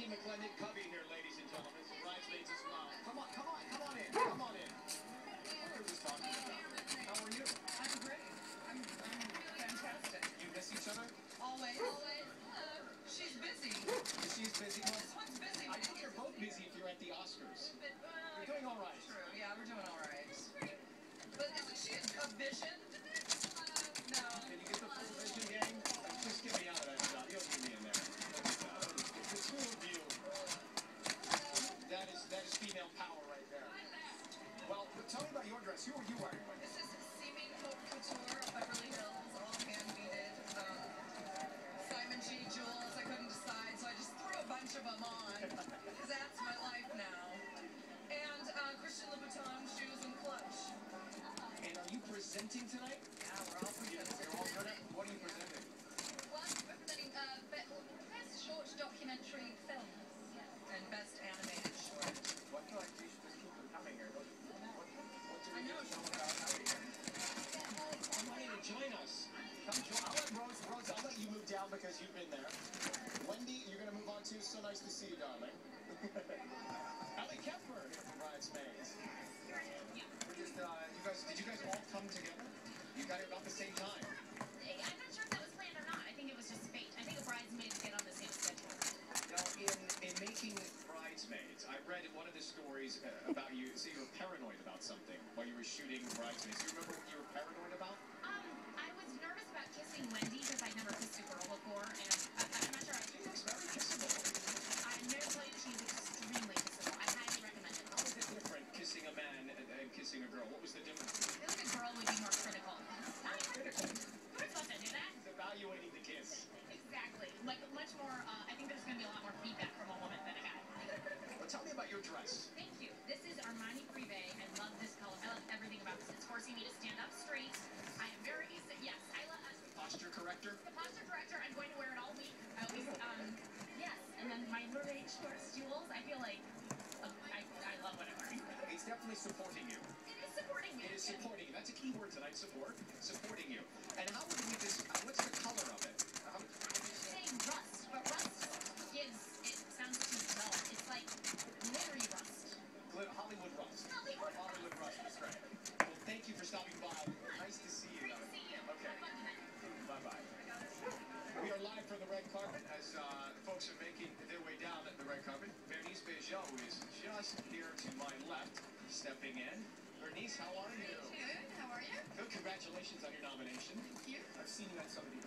McClendon Covey here, ladies and gentlemen. Bridesmaids as well. Come on in. Come on in. What are we talking about? How are you? I'm great. I'm fantastic. You miss each other? Always. She's busy. She's busy. This one's busy. I think you're both busy if you're at the Oscars. But, You're doing all right. True. Yeah, we're doing all right. But isn't she a vision? No. Can you get the full vision, gang? Just get me out of that job. You don't need me in there. The two of you. That is female power right there. Well, tell me about your dress. Who are you wearing? This is Seeming Haute Couture, Beverly Hills, all hand-beaded. Simon G. Jewels, I couldn't decide, so I just threw a bunch of them on. Because that's my life now. And Christian Louboutin shoes and clutch. And are you presenting tonight? Yeah, we're all presenting. You're all good. What are you presenting? Well, I'm representing best short documentary films. And best animated short. What do I do? Just keep them coming here. What do I know. I want you to join us. Come join. I'll let Rose, I'll let you move down because you've been there. Wendy, you're going to move on too. So nice to see you, darling. Ellie Kemper here from Bridesmaids. We're just, did you guys all come together? You got here about the same time. I'm not sure if that was planned or not. I think it was just fate. I think Bridesmaids get on the same schedule. Now, in making Bridesmaids, I read in one of the stories about you, so you were paranoid about something while you were shooting Bridesmaids. Do you remember what you were paranoid about? I was nervous about kissing Wendy because I'd never kissed a girl before, and I'm not sure. She looks very kissable. I'm never told you she's extremely kissable. I highly recommend it. How is it different kissing a man and kissing a girl? What was the difference? I feel like a girl would be more critical. Critical. Who was supposed to do that? It's evaluating the kiss. Exactly. Like much more. I think there's going to be a lot more feedback from a woman than a guy. Well, tell me about your dress. Thank you. This is Armani Privé. I love this color. I love everything about this. It's forcing me to stand up straight. I am very used to, yes, I love Posture corrector? the posture corrector. I'm going to wear it all week. I always, yes. And then my mermaid shorts, jewels. I feel like I love what I'm wearing. It's definitely supporting you. It is supporting me. It is supporting you. That's a key word tonight, support. Supporting you. And how would we what's the color of it? I'm saying rust, but rust gives, it sounds too dull. It's like glittery rust. Hollywood rust. Hollywood rust is great. Well, thank you for stopping by. Nice to see you. Great to see you. Okay. Have fun tonight. Bye-bye. We are live from the red carpet as folks are making their way down the red carpet. Bernice Bejo is just here to my left, stepping in. Bernice, how are you? Good. How are you? Good. Congratulations on your nomination. Thank you. I've seen you at some of the